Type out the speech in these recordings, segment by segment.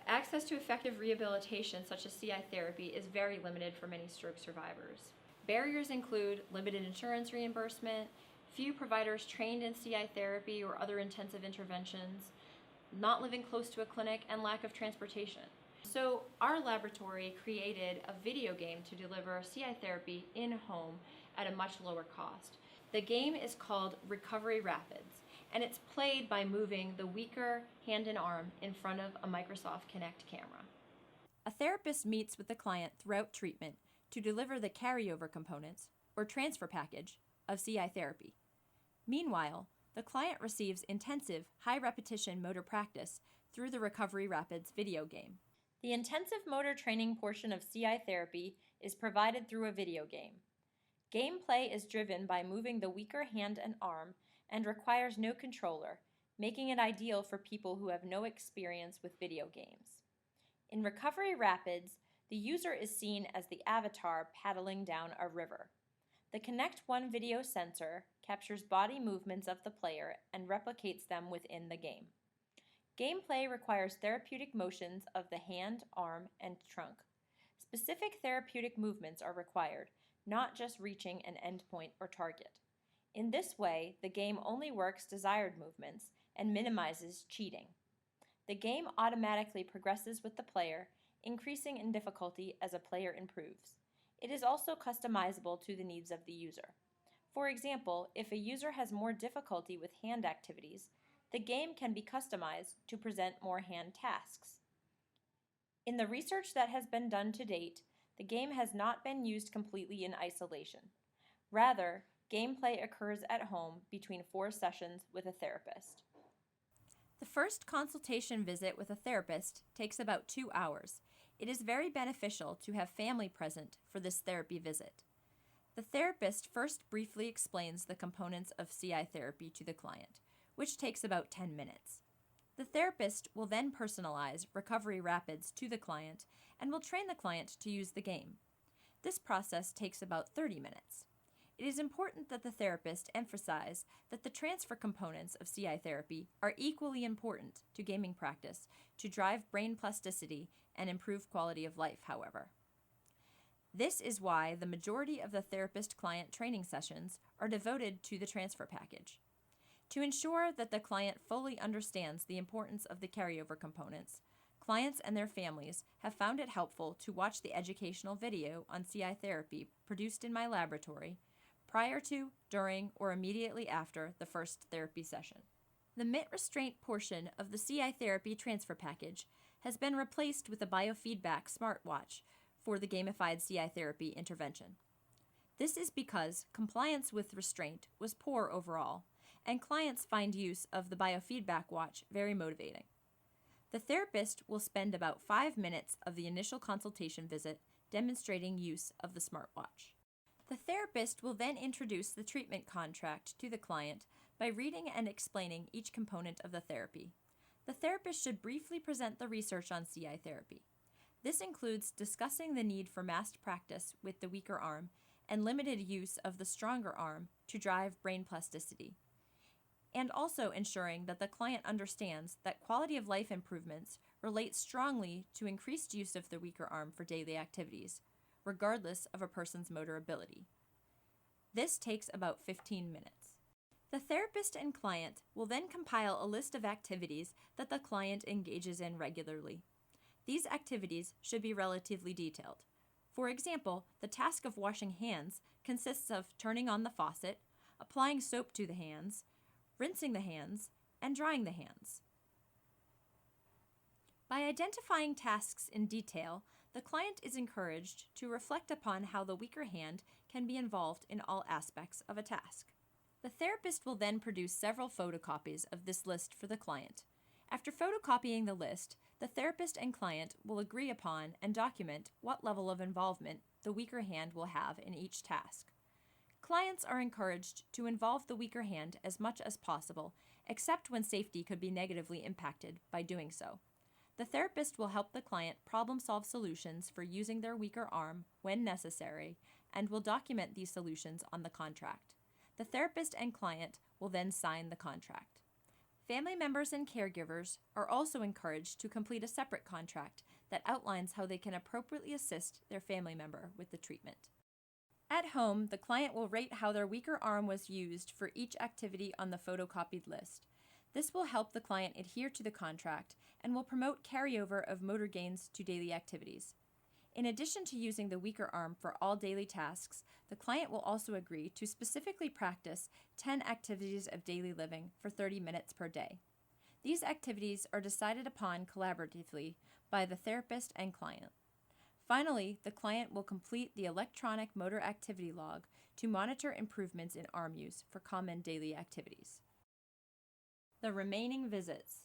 Access to effective rehabilitation such as CI therapy is very limited for many stroke survivors. Barriers include limited insurance reimbursement, few providers trained in CI therapy or other intensive interventions, not living close to a clinic, and lack of transportation. So our laboratory created a video game to deliver CI therapy in-home at a much lower cost. The game is called Recovery Rapids, and it's played by moving the weaker hand and arm in front of a Microsoft Kinect camera. A therapist meets with the client throughout treatment to deliver the carryover components, or transfer package, of CI therapy. Meanwhile, the client receives intensive, high-repetition motor practice through the Recovery Rapids video game. The intensive motor training portion of CI therapy is provided through a video game. Gameplay is driven by moving the weaker hand and arm and requires no controller, making it ideal for people who have no experience with video games. In Recovery Rapids, the user is seen as the avatar paddling down a river. The Kinect One video sensor captures body movements of the player and replicates them within the game. Gameplay requires therapeutic motions of the hand, arm, and trunk. Specific therapeutic movements are required, not just reaching an endpoint or target. In this way, the game only works desired movements and minimizes cheating. The game automatically progresses with the player, increasing in difficulty as a player improves. It is also customizable to the needs of the user. For example, if a user has more difficulty with hand activities, the game can be customized to present more hand tasks. In the research that has been done to date, the game has not been used completely in isolation. Rather, gameplay occurs at home between 4 sessions with a therapist. The first consultation visit with a therapist takes about 2 hours. It is very beneficial to have family present for this therapy visit. The therapist first briefly explains the components of CI therapy to the client, which takes about 10 minutes. The therapist will then personalize Recovery Rapids to the client and will train the client to use the game. This process takes about 30 minutes. It is important that the therapist emphasize that the transfer components of CI therapy are equally important to gaming practice to drive brain plasticity and improve quality of life, however. This is why the majority of the therapist-client training sessions are devoted to the transfer package. To ensure that the client fully understands the importance of the carryover components, clients and their families have found it helpful to watch the educational video on CI therapy produced in my laboratory prior to, during, or immediately after the first therapy session. The MIT restraint portion of the CI therapy transfer package has been replaced with a biofeedback smartwatch for the gamified CI therapy intervention. This is because compliance with restraint was poor overall, and clients find use of the biofeedback watch very motivating. The therapist will spend about 5 minutes of the initial consultation visit demonstrating use of the smartwatch. The therapist will then introduce the treatment contract to the client by reading and explaining each component of the therapy. The therapist should briefly present the research on CI therapy. This includes discussing the need for massed practice with the weaker arm and limited use of the stronger arm to drive brain plasticity, and also ensuring that the client understands that quality of life improvements relate strongly to increased use of the weaker arm for daily activities, regardless of a person's motor ability. This takes about 15 minutes. The therapist and client will then compile a list of activities that the client engages in regularly. These activities should be relatively detailed. For example, the task of washing hands consists of turning on the faucet, applying soap to the hands, rinsing the hands, and drying the hands. By identifying tasks in detail, the client is encouraged to reflect upon how the weaker hand can be involved in all aspects of a task. The therapist will then produce several photocopies of this list for the client. After photocopying the list, the therapist and client will agree upon and document what level of involvement the weaker hand will have in each task. Clients are encouraged to involve the weaker hand as much as possible, except when safety could be negatively impacted by doing so. The therapist will help the client problem-solve solutions for using their weaker arm when necessary and will document these solutions on the contract. The therapist and client will then sign the contract. Family members and caregivers are also encouraged to complete a separate contract that outlines how they can appropriately assist their family member with the treatment. At home, the client will rate how their weaker arm was used for each activity on the photocopied list. This will help the client adhere to the contract and will promote carryover of motor gains to daily activities. In addition to using the weaker arm for all daily tasks, the client will also agree to specifically practice 10 activities of daily living for 30 minutes per day. These activities are decided upon collaboratively by the therapist and client. Finally, the client will complete the electronic motor activity log to monitor improvements in arm use for common daily activities. The remaining visits.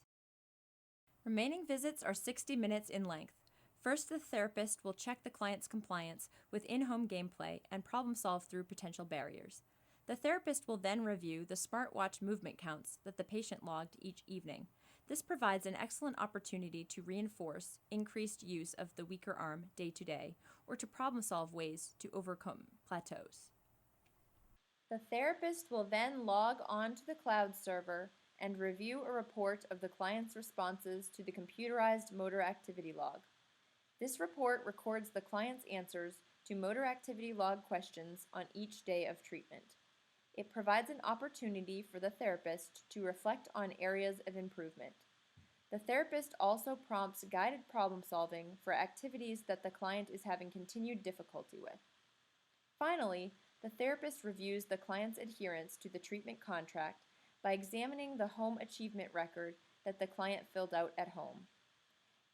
Remaining visits are 60 minutes in length. First, the therapist will check the client's compliance with in-home gameplay and problem solve through potential barriers. The therapist will then review the smartwatch movement counts that the patient logged each evening. This provides an excellent opportunity to reinforce increased use of the weaker arm day to day or to problem solve ways to overcome plateaus. The therapist will then log on to the cloud server and review a report of the client's responses to the computerized motor activity log. This report records the client's answers to motor activity log questions on each day of treatment. It provides an opportunity for the therapist to reflect on areas of improvement. The therapist also prompts guided problem solving for activities that the client is having continued difficulty with. Finally, the therapist reviews the client's adherence to the treatment contract by examining the home achievement record that the client filled out at home.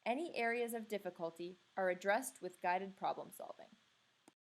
Any areas of difficulty are addressed with guided problem solving.